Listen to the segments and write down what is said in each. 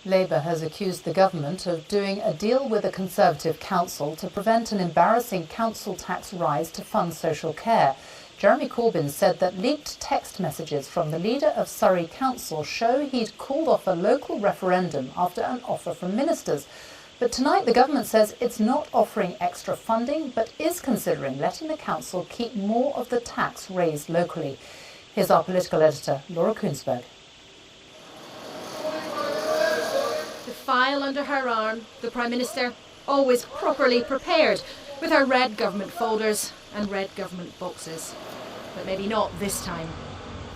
Labour has accused the government of doing a deal with a Conservative council to prevent an embarrassing council tax rise to fund social care. Jeremy Corbyn said that leaked text messages from the leader of Surrey Council show he'd called off a local referendum after an offer from ministers. But tonight the government says it's not offering extra funding, but is considering letting the council keep more of the tax raised locally. Here's our political editor, Laura Koonsberg. File under her arm, the Prime Minister, always properly prepared, with her red government folders and red government boxes. But maybe not this time.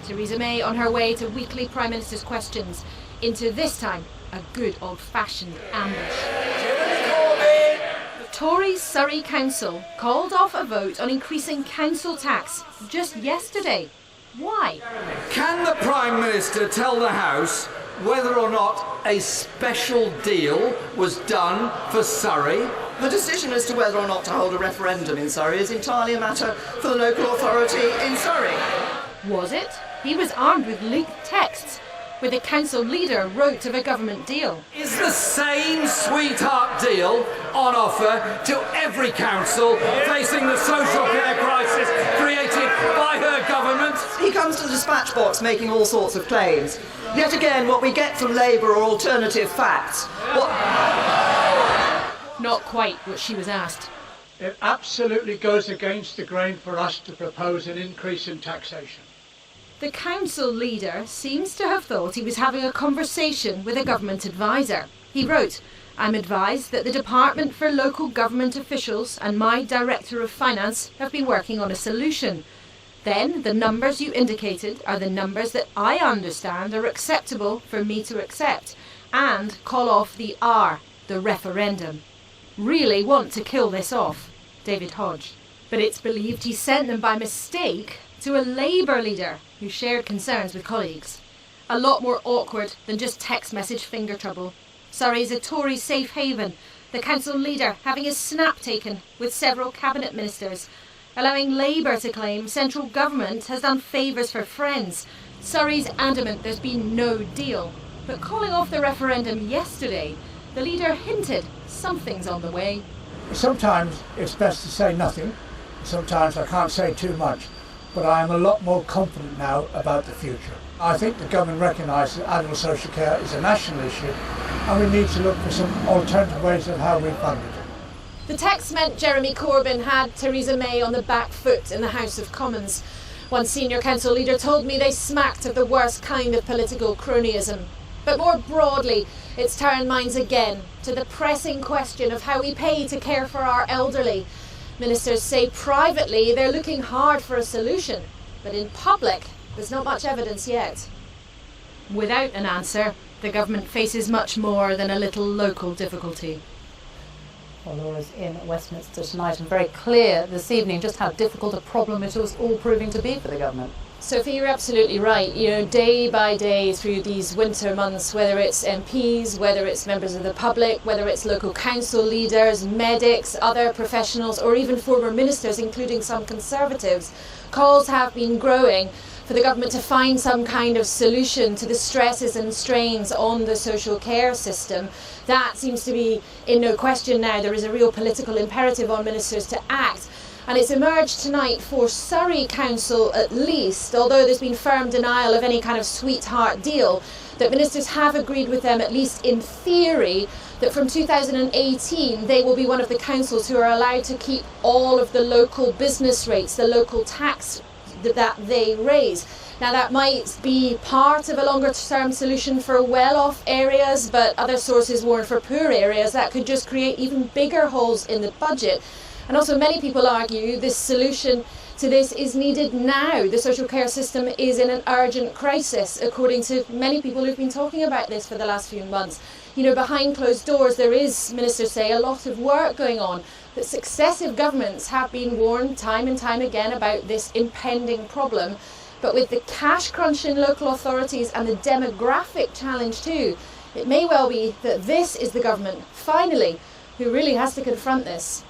Theresa May on her way to weekly Prime Minister's questions, into this time a good old-fashioned ambush. Tories Surrey Council called off a vote on increasing council tax just yesterday. Why? Can the Prime Minister tell the House whether or not a special deal was done for Surrey? The decision as to whether or not to hold a referendum in Surrey is entirely a matter for the local authority in Surrey. Was it? He was armed with leaked texts, where the council leader wrote of a government deal. Is the same sweetheart deal on offer to every council facing the social care crisis created by her government? He comes to the dispatch box making all sorts of claims. Yet again, what we get from Labour are alternative facts. Not quite what she was asked. It absolutely goes against the grain for us to propose an increase in taxation. The council leader seems to have thought he was having a conversation with a government advisor. He wrote, "I'm advised that the Department for Local Government Officials and my Director of Finance have been working on a solution. Then the numbers you indicated are the numbers that I understand are acceptable for me to accept, and call off the R, the referendum. Really want to kill this off." David Hodge. But it's believed he sent them by mistake to a Labour leader who shared concerns with colleagues. A lot more awkward than just text message finger trouble. Surrey's a Tory safe haven, the council leader having his snap taken with several cabinet ministers, allowing Labour to claim central government has done favours for friends. Surrey's adamant there's been no deal. But calling off the referendum yesterday, the leader hinted something's on the way. Sometimes it's best to say nothing. Sometimes I can't say too much. But I am a lot more confident now about the future. I think the government recognises that adult social care is a national issue and we need to look for some alternative ways of how we fund it. The text meant Jeremy Corbyn had Theresa May on the back foot in the House of Commons. One senior council leader told me they smacked of the worst kind of political cronyism. But more broadly, it's turned minds again to the pressing question of how we pay to care for our elderly. Ministers say privately they're looking hard for a solution, but in public there's not much evidence yet. Without an answer, the government faces much more than a little local difficulty. Well, Laura's in Westminster tonight and very clear this evening just how difficult a problem it was all proving to be for the government. Sophie, you're absolutely right. Day by day through these winter months, whether it's MPs, whether it's members of the public, whether it's local council leaders, medics, other professionals, or even former ministers, including some Conservatives, calls have been growing for the government to find some kind of solution to the stresses and strains on the social care system. That seems to be in no question now. There is a real political imperative on ministers to act. And it's emerged tonight for Surrey Council at least, although there's been firm denial of any kind of sweetheart deal, that ministers have agreed with them, at least in theory, that from 2018 they will be one of the councils who are allowed to keep all of the local business rates, the local tax that they raise. Now that might be part of a longer term solution for well-off areas, but other sources warn for poor areas that could just create even bigger holes in the budget. And also many people argue this solution to this is needed now. The social care system is in an urgent crisis, according to many people who've been talking about this for the last few months. Behind closed doors there is, ministers say, a lot of work going on. But successive governments have been warned time and time again about this impending problem. But with the cash crunch in local authorities and the demographic challenge too, it may well be that this is the government, finally, who really has to confront this.